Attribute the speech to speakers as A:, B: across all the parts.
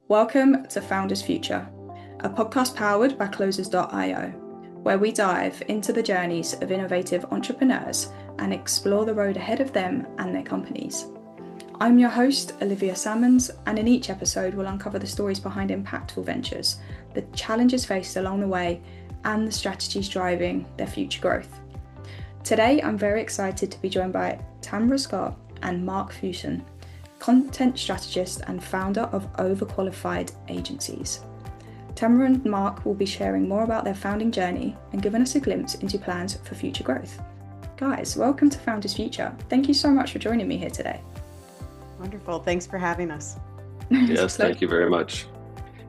A: Welcome to Founders Future, a podcast powered by Closers.io, where we dive into the journeys of innovative entrepreneurs and explore the road ahead of them and their companies. I'm your host, Olivia Salmons, and in each episode we'll uncover the stories behind impactful ventures, the challenges faced along the way, and the strategies driving their future growth. Today, I'm very excited to be joined by Tamara and Marc Fuson, content strategist and founder of Overqualified agencies. Tamara and Marc will be sharing more about their founding journey and giving us a glimpse into plans for future growth. Guys, welcome to Founders Future. Thank you so much for joining me here today.
B: Wonderful. Thanks for having us.
C: Yes, thank you very much.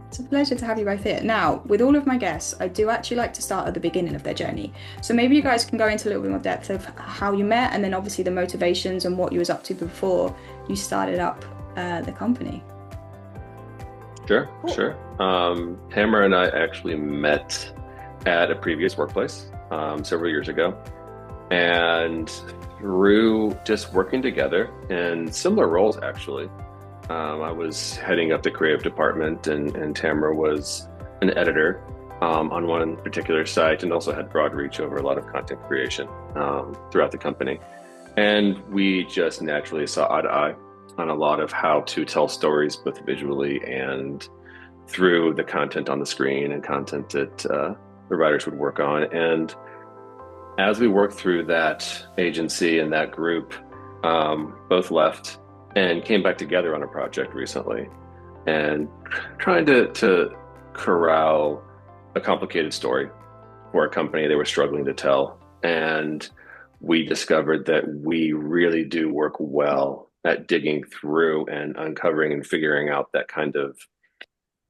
A: It's a pleasure to have you both here. Now, with all of my guests, I do actually like to start at the beginning of their journey. So maybe you guys can go into a little bit more depth of how you met and then obviously the motivations and what you was up to before you started up the company.
C: Sure. Tamara and I actually met at a previous workplace several years ago. And through just working together in similar roles, actually, I was heading up the creative department and Tamara was an editor on one particular site and also had broad reach over a lot of content creation throughout the company. And we just naturally saw eye to eye on a lot of how to tell stories, both visually and through the content on the screen and content that the writers would work on. And as we worked through that agency and that group, both left and came back together on a project recently and trying to corral a complicated story for a company they were struggling to tell. And we discovered that we really do work well at digging through and uncovering and figuring out that kind of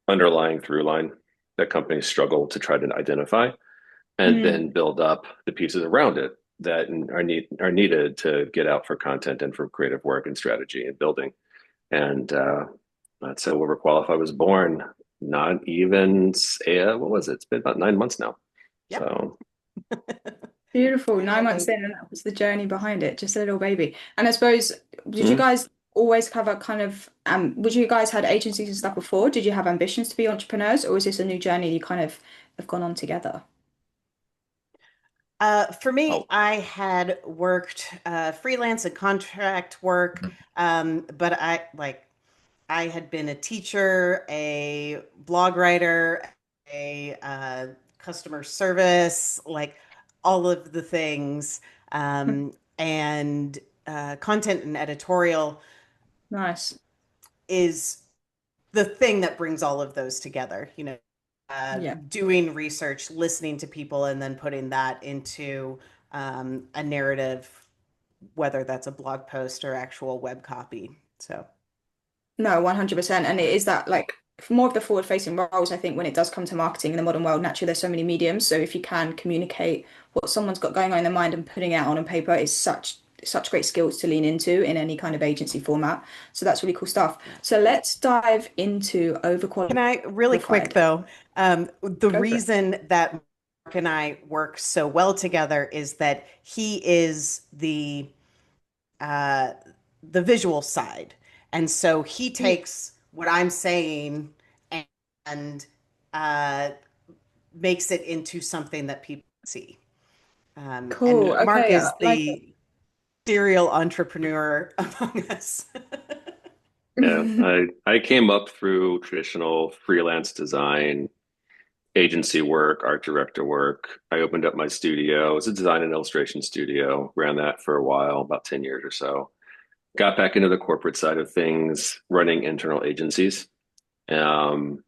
C: underlying through line that companies struggle to try to identify and then build up the pieces around it that are needed to get out for content and for creative work and strategy and building. And that's how Overqualified was born. Not even, what was it? It's been about 9 months now.
B: Yep.
C: So
A: Beautiful. 9 months in, and that was the journey behind it, just a little baby. And I suppose, did you guys always cover kind of, would you guys had agencies and stuff before? Did you have ambitions to be entrepreneurs, or is this a new journey you kind of have gone on together?
B: For me, I had worked freelance and contract work, but I had been a teacher, a blog writer, a customer service, like all of the things, and content and editorial.
A: Nice.
B: Is the thing that brings all of those together, doing research, listening to people, and then putting that into a narrative, whether that's a blog post or actual web copy. So
A: No, 100%. And it is that like more of the forward-facing roles, I think, when it does come to marketing in the modern world, naturally there's so many mediums. So if you can communicate what someone's got going on in their mind and putting it out on paper is such great skills to lean into in any kind of agency format. So that's really cool stuff. So let's dive into Overqualified.
B: Can I really quick though, the reason that Marc and I work so well together is that he is the visual side. And so he takes what I'm saying and makes it into something that people see.
A: Cool.
B: And Marc
A: Okay,
B: is the serial entrepreneur among us.
C: yeah, I came up through traditional freelance design, agency work, art director work. I opened up my studio. It was a design and illustration studio, ran that for a while, about 10 years or so. Got back into the corporate side of things, running internal agencies. Large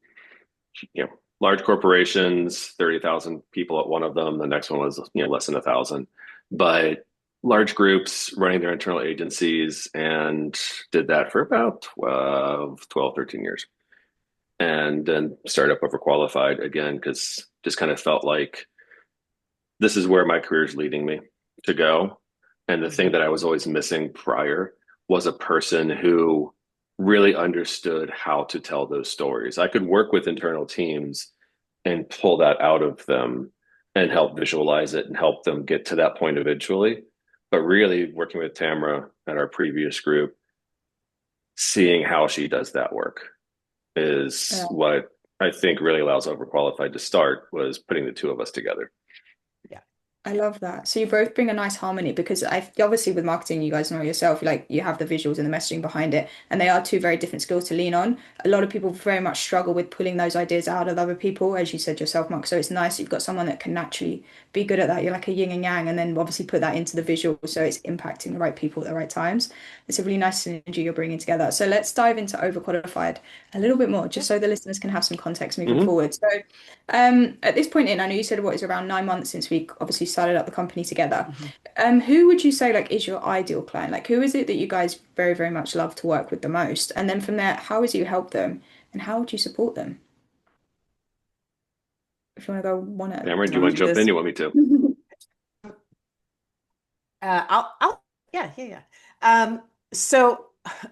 C: corporations, 30,000 people at one of them. The next one was less than 1,000. But large groups running their internal agencies and did that for about 12, 13 years. And then started up Overqualified again, because just kind of felt like this is where my career is leading me to go. And the thing that I was always missing prior was a person who really understood how to tell those stories. I could work with internal teams and pull that out of them and help visualize it and help them get to that point eventually. But really working with Tamara at our previous group, seeing how she does that work is
A: Yeah.
C: what I think really allows Overqualified to start, was putting the two of us together.
A: I love that. So you both bring a nice harmony because I obviously with marketing, you guys know yourself, like you have the visuals and the messaging behind it, and they are two very different skills to lean on. A lot of people very much struggle with pulling those ideas out of other people, as you said yourself, Mark. So it's nice you've got someone that can naturally be good at that. You're like a yin and yang, and then obviously put that into the visual, so it's impacting the right people at the right times. It's a really nice synergy you're bringing together. So let's dive into Overqualified a little bit more, just so the listeners can have some context moving
C: Mm-hmm.
A: forward. So at this point in, I know you said what is around 9 months since we obviously started up the company together. Who would you say like is your ideal client? Like who is it that you guys very, very much love to work with the most? And then from there, how would you help them and how would you support them? If you want to go one at a
C: Tamara, do you want to
A: time.
C: jump in? You want me to?
B: Yeah. So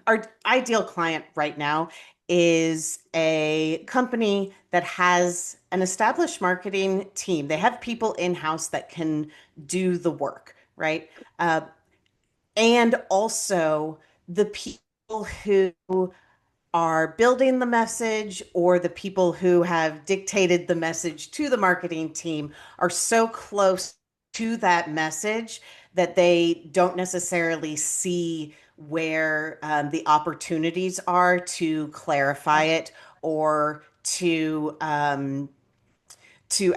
B: our ideal client right now is a company that has an established marketing team. They have people in-house that can do the work, right? And also the people who are building the message or the people who have dictated the message to the marketing team are so close to that message that they don't necessarily see where the opportunities are to clarify it or to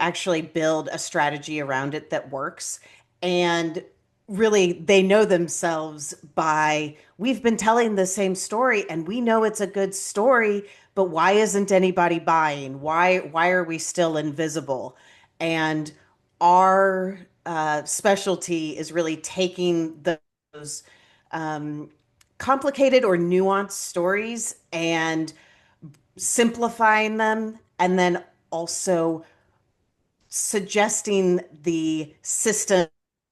B: actually build a strategy around it that works. And really, they know themselves by we've been telling the same story and we know it's a good story, but why isn't anybody buying? Why are we still invisible? And our specialty is really taking those um, complicated or nuanced stories and simplifying them, and then also suggesting the system,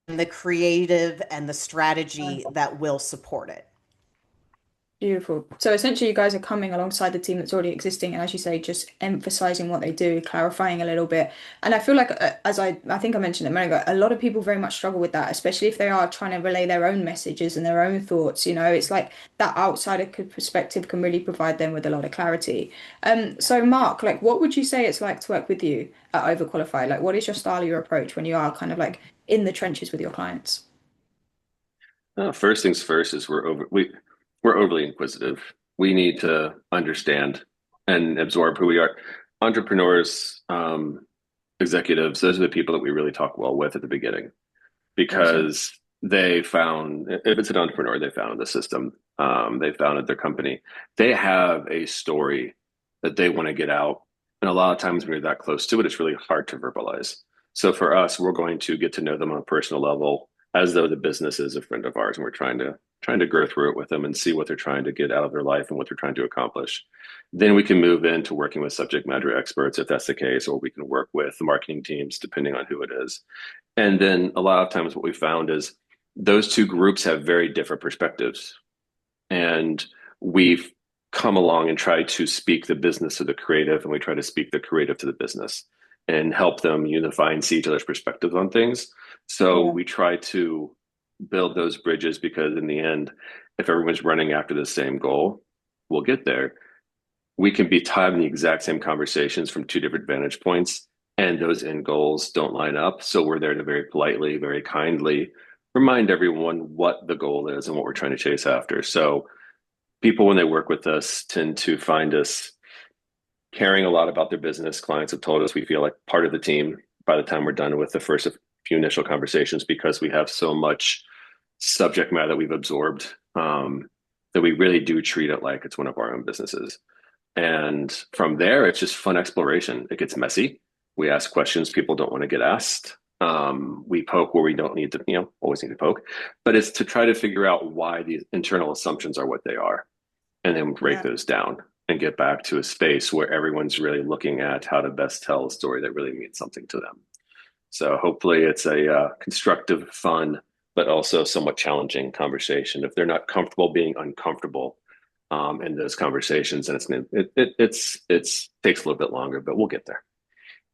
B: the creative, and the strategy that will support it.
A: Beautiful. So essentially, you guys are coming alongside the team that's already existing, and as you say, just emphasizing what they do, clarifying a little bit. And I feel like, as I think I mentioned a minute ago, a lot of people very much struggle with that, especially if they are trying to relay their own messages and their own thoughts. You know, it's like that outsider perspective can really provide them with a lot of clarity. So Mark, like, what would you say it's like to work with you at Overqualified? Like, what is your style, your approach when you are kind of like in the trenches with your clients?
C: First things first is we're overly inquisitive. We need to understand and absorb who we are. Entrepreneurs, executives, those are the people that we really talk well with at the beginning,
A: Awesome.
C: because they found, if it's an entrepreneur, they founded the system, they founded their company. They have a story that they want to get out. And a lot of times when you're that close to it, it's really hard to verbalize. So for us, we're going to get to know them on a personal level as though the business is a friend of ours, and we're trying to grow through it with them and see what they're trying to get out of their life and what they're trying to accomplish. Then we can move into working with subject matter experts if that's the case, or we can work with the marketing teams depending on who it is. And then a lot of times what we found is those two groups have very different perspectives. And we've come along and tried to speak the business to the creative, and we try to speak the creative to the business and help them unify and see each other's perspectives on things. So
A: Yeah.
C: we try to build those bridges, because in the end, if everyone's running after the same goal, we'll get there. We can be having the exact same conversations from two different vantage points, and those end goals don't line up. So we're there to very politely, very kindly remind everyone what the goal is and what we're trying to chase after. So people, when they work with us, tend to find us caring a lot about their business. Clients have told us we feel like part of the team by the time we're done with the first few initial conversations, because we have so much subject matter that we've absorbed, that we really do treat it like it's one of our own businesses. And from there, it's just fun exploration. It gets messy. We ask questions people don't want to get asked. We poke where we don't need to, always need to poke, but it's to try to figure out why these internal assumptions are what they are, and then break
A: Yeah.
C: those down and get back to a space where everyone's really looking at how to best tell a story that really means something to them. So hopefully it's a constructive, fun, but also somewhat challenging conversation. If they're not comfortable being uncomfortable in those conversations, and it's takes a little bit longer, but we'll get there.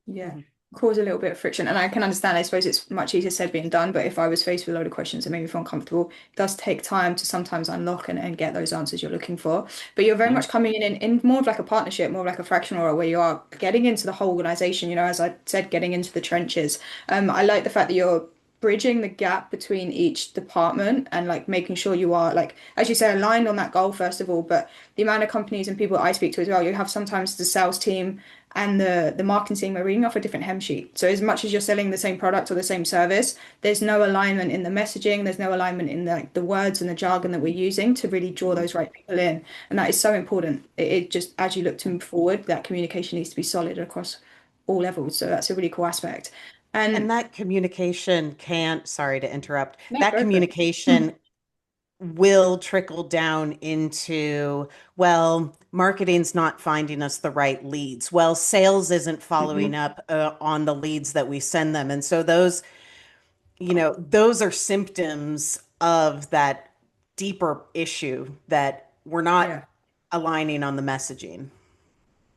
A: Yeah. cause a little bit of friction. And I can understand, I suppose it's much easier said than done, but if I was faced with a load of questions that made me feel uncomfortable, it does take time to sometimes unlock and get those answers you're looking for. But you're very
C: Mhm.
A: much coming in more of like a partnership, more of like a fractional role where you are getting into the whole organization, as I said, getting into the trenches. I like the fact that you're bridging the gap between each department and like making sure you are like, as you say, aligned on that goal first of all, but the amount of companies and people I speak to as well, you have sometimes the sales team and the marketing team are reading off a different hem sheet. So as much as you're selling the same product or the same service, there's no alignment in the messaging, there's no alignment in the words and the jargon that we're using to really draw those right people in. And that is so important. It just, as you look to move forward, that communication needs to be solid across all levels. So that's a really cool aspect.
B: And
A: And
B: that communication can't, sorry to interrupt,
A: no,
B: that
A: go for it.
B: communication will trickle down into, well, marketing's not finding us the right leads. Well, sales isn't following
A: Mhm.
B: up on the leads that we send them. And so those are symptoms of that deeper issue that we're not
A: Yeah.
B: aligning on the messaging.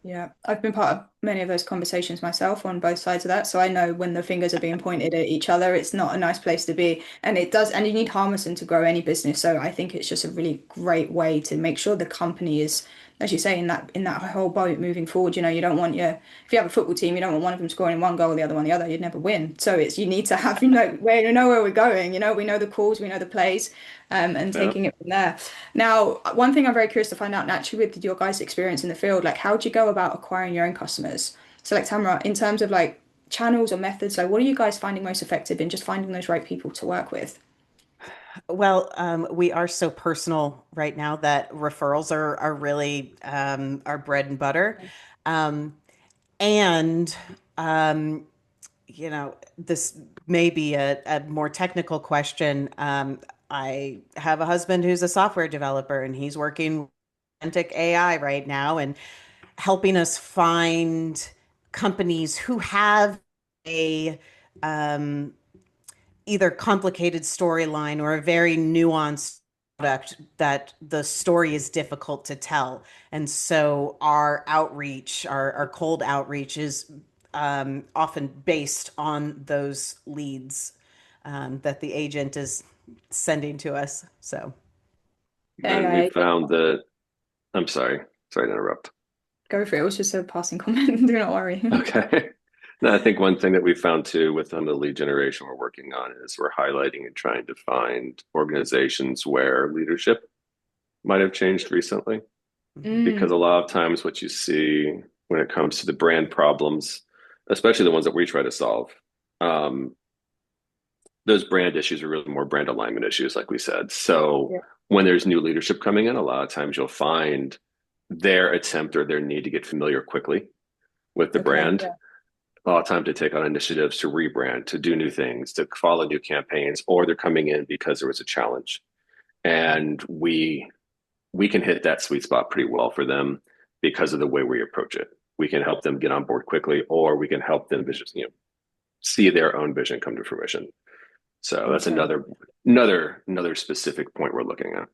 A: Yeah, I've been part of many of those conversations myself on both sides of that. So I know when the fingers are being pointed at each other, it's not a nice place to be. And it does, and you need Harmison to grow any business. So I think it's just a really great way to make sure the company is, as you say, in that whole boat moving forward. You don't want if you have a football team, you don't want one of them scoring one goal, the other one the other. You'd never win. So it's you need to have, where we're going. We know the calls, we know the plays, and
C: Yeah.
A: taking it from there. Now, one thing I'm very curious to find out naturally with your guys' experience in the field, like how do you go about acquiring your own customers? So like Tamara, in terms of like channels or methods, like what are you guys finding most effective in just finding those right people to work with?
B: Well, we are so personal right now that referrals are really our bread and butter. Um, and this may be a more technical question. I have a husband who's a software developer, and he's working with agentic AI right now and helping us find companies who have a um, either complicated storyline or a very nuanced product that the story is difficult to tell. And so our outreach, our cold outreach is often based on those leads that the agent is sending to us. So,
C: And we
A: AI,
C: found that, I'm sorry to interrupt.
A: go for it. It was just a passing comment. Do not worry.
C: Okay. No, I think one thing that we found too with some of the lead generation we're working on is we're highlighting and trying to find organizations where leadership might have changed recently. Because
A: Mm,
C: a lot of times what you see when it comes to the brand problems, especially the ones that we try to solve, um, those brand issues are really more brand alignment issues, like we said. So
A: yeah.
C: when there's new leadership coming in, a lot of times you'll find their attempt or their need to get familiar quickly with the
A: Okay.
C: brand.
A: Yeah.
C: A lot of time to take on initiatives to rebrand, to do new things, to follow new campaigns, or they're coming in because there was a challenge. And we can hit that sweet spot pretty well for them because of the way we approach it. We can help them get on board quickly, or we can help them see their own vision come to fruition. So that's
A: Okay.
C: another specific point we're looking at.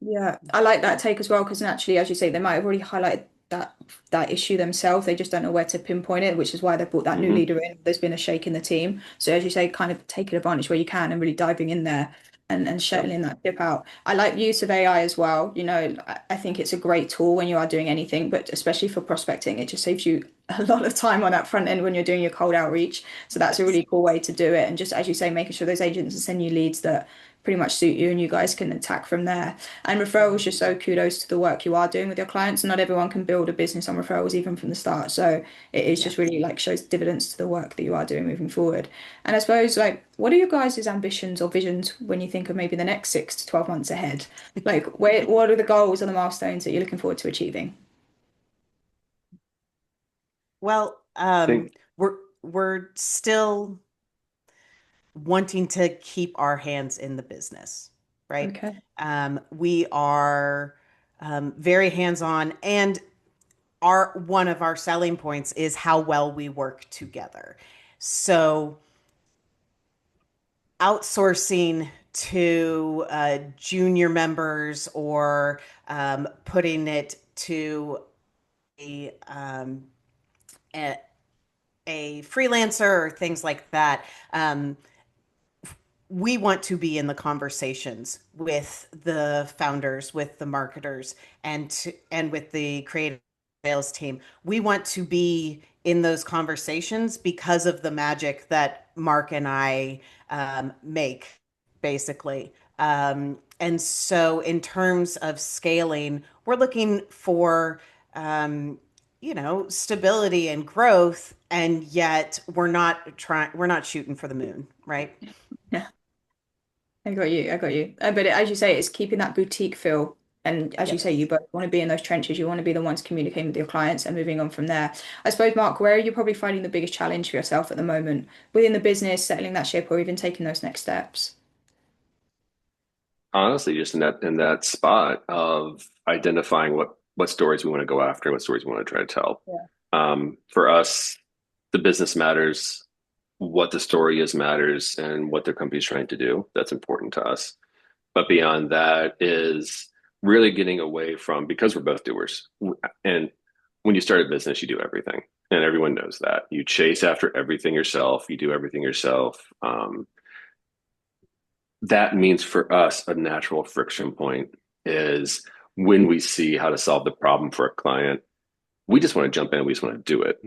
A: Yeah, I like that take as well because naturally, as you say, they might have already highlighted that issue themselves. They just don't know where to pinpoint it, which is why they brought that new
C: Mm-hmm.
A: leader in. There's been a shake in the team. So as you say, kind of taking advantage where you can and really diving in there and
C: Yep.
A: shuttling that dip out. I like use of AI as well. I think it's a great tool when you are doing anything, but especially for prospecting, it just saves you a lot of time on that front end when you're doing your cold outreach. So that's a
B: yes.
A: really cool way to do it. And just as you say, making sure those agents are sending you leads that pretty much suit you and you guys can attack from there. And referrals, just so kudos to the work you are doing with your clients. Not everyone can build a business on referrals even from the start. So it is just
B: Yes.
A: really like shows dividends to the work that you are doing moving forward. And I suppose like what are your guys' ambitions or visions when you think of maybe the next 6 to 12 months ahead? Like what are the goals and the milestones that you're looking forward to achieving?
B: Well,
C: I think
B: we're still wanting to keep our hands in the business, right?
A: Okay.
B: We are very hands-on, and our one of our selling points is how well we work together. So outsourcing to junior members or putting it to a, a freelancer or things like that, we want to be in the conversations with the founders, with the marketers, and with the creative sales team. We want to be in those conversations because of the magic that Marc and I make, basically. And so, in terms of scaling, we're looking for stability and growth, and yet we're not shooting for the moon, right?
A: Yeah, I got you. I got you. But as you say, it's keeping that boutique feel. And as you say, you
B: Yes.
A: both want to be in those trenches. You want to be the ones communicating with your clients and moving on from there. I suppose, Marc, where are you probably finding the biggest challenge for yourself at the moment within the business, settling that ship, or even taking those next steps?
C: Honestly, just in that spot of identifying what stories we want to go after, what stories we want to try to tell.
A: Yeah.
C: For us, the business matters, what the story is matters, and what the company's trying to do. That's important to us. But beyond that is really getting away from, because we're both doers. And when you start a business, you do everything, and everyone knows that. You chase after everything yourself. You do everything yourself. That means for us, a natural friction point is when we see how to solve the problem for a client, we just want to jump in, we just want to do it,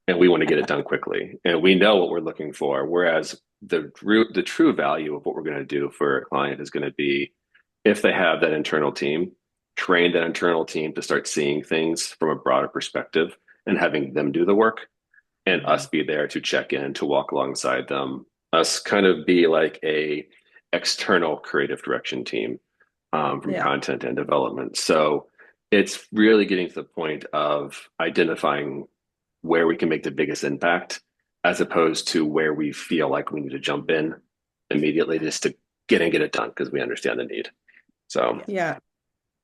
C: and we want to get it done quickly. And we know what we're looking for. Whereas the true value of what we're going to do for a client is going to be if they have that internal team, train that internal team to start seeing things from a broader perspective and having them do the work and us be there to check in, to walk alongside them, us kind of be like a external creative direction team from
A: Yeah.
C: content and development. So it's really getting to the point of identifying where we can make the biggest impact as opposed to where we feel like we need to jump in immediately just to get it done because we understand the need. So
A: Yeah.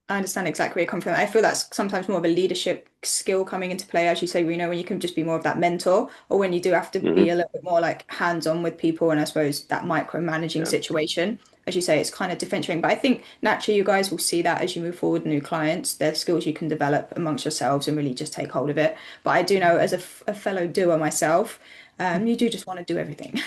A: I understand exactly where you're coming from. I feel that's sometimes more of a leadership skill coming into play, as you say, when you can just be more of that mentor, or when you do have to be
C: mhm.
A: a little bit more like hands-on with people, and I suppose that micromanaging
C: Yeah.
A: situation, as you say, it's kind of differentiating. But I think naturally you guys will see that as you move forward, new clients, there's skills you can develop amongst yourselves and really just take hold of it. But I do know as a fellow doer myself, you do just want to do everything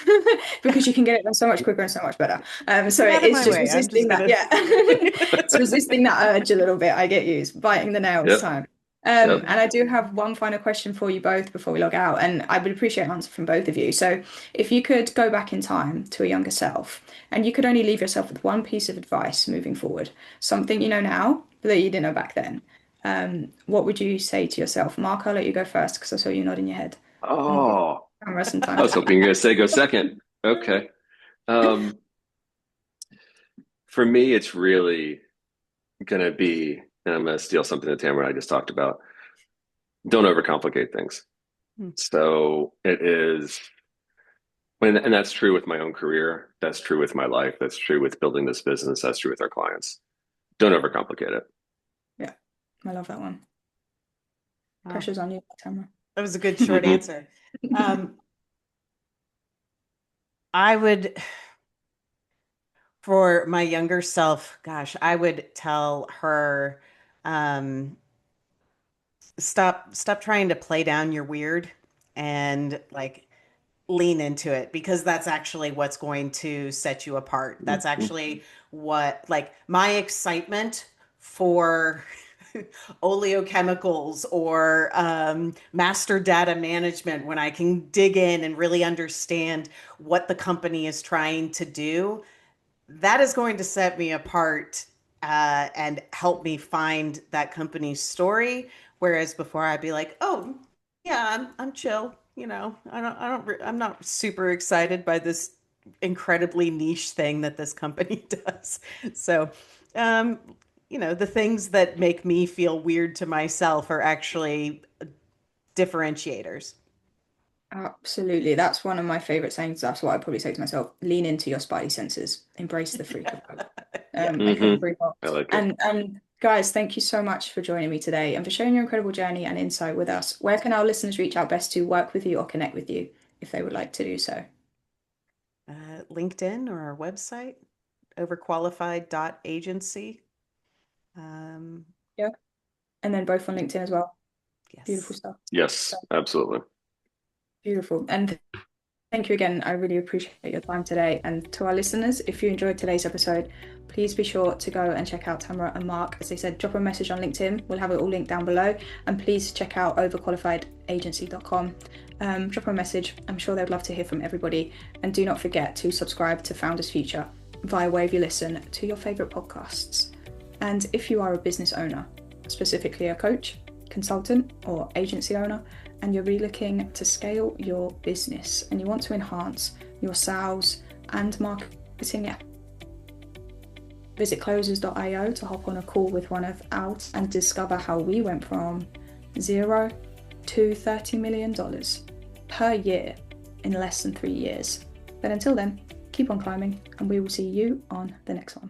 A: because you can get it done so much quicker and so much better. So
B: Get out of
A: it's
B: my
A: just
B: way. I'm
A: resisting
B: just
A: that.
B: gonna.
A: Yeah. It's resisting that urge a little bit. I get you. It's biting the nails
C: Yep.
A: time.
C: Yep.
A: And I do have one final question for you both before we log out, and I would appreciate an answer from both of you. So, if you could go back in time to a younger self, and you could only leave yourself with one piece of advice moving forward, something you know now that you didn't know back then, what would you say to yourself? Marc, I'll let you go first because I saw you nodding your head. And we'll give
C: Oh,
A: the camera some
C: I
A: time
C: was
A: to.
C: hoping you were going to say go second. Okay. Um, for me, it's really going to be, and I'm going to steal something that Tamara and I just talked about. Don't overcomplicate things.
B: Hmm.
C: So it is, and that's true with my own career. That's true with my life. That's true with building this business. That's true with our clients. Don't overcomplicate it.
A: Yeah, I love that one.
B: Wow,
A: Pressure's on you, Tamara.
B: that was a good short answer. Um, I would, for my younger self, gosh, I would tell her, um, stop trying to play down your weird and like lean into it because that's actually what's going to set you apart. That's actually what, like, my excitement for oleochemicals or master data management, when I can dig in and really understand what the company is trying to do, that is going to set me apart and help me find that company's story. Whereas before I'd be like, oh, yeah, I'm chill. I'm not super excited by this incredibly niche thing that this company does. So, um, the things that make me feel weird to myself are actually differentiators.
A: Absolutely. That's one of my favorite sayings. That's what I'd probably say to myself. Lean into your spidey senses. Embrace the freak of it.
B: Yeah.
A: I couldn't
C: Hmm.
A: agree more.
C: I like it.
A: And guys, thank you so much for joining me today and for sharing your incredible journey and insight with us. Where can our listeners reach out best to work with you or connect with you if they would like to do so?
B: LinkedIn or our website, overqualified.agency. Um,
A: Yeah. And then both on LinkedIn as well. Beautiful
B: yes.
A: stuff.
C: Yes, absolutely.
A: Beautiful. And thank you again. I really appreciate your time today. And to our listeners, if you enjoyed today's episode, please be sure to go and check out Tamara and Marc. As they said, drop a message on LinkedIn. We'll have it all linked down below. And please check out overqualifiedagency.com. Drop a message. I'm sure they'd love to hear from everybody. And do not forget to subscribe to Founders Future via wherever you listen to your favourite podcasts. And if you are a business owner, specifically a coach, consultant, or agency owner, and you're really looking to scale your business and you want to enhance your sales and marketing, visit closers.io to hop on a call with one of ours and discover how we went from $0 to $30 million per year in less than 3 years. But until then, keep on climbing, and we will see you on the next one.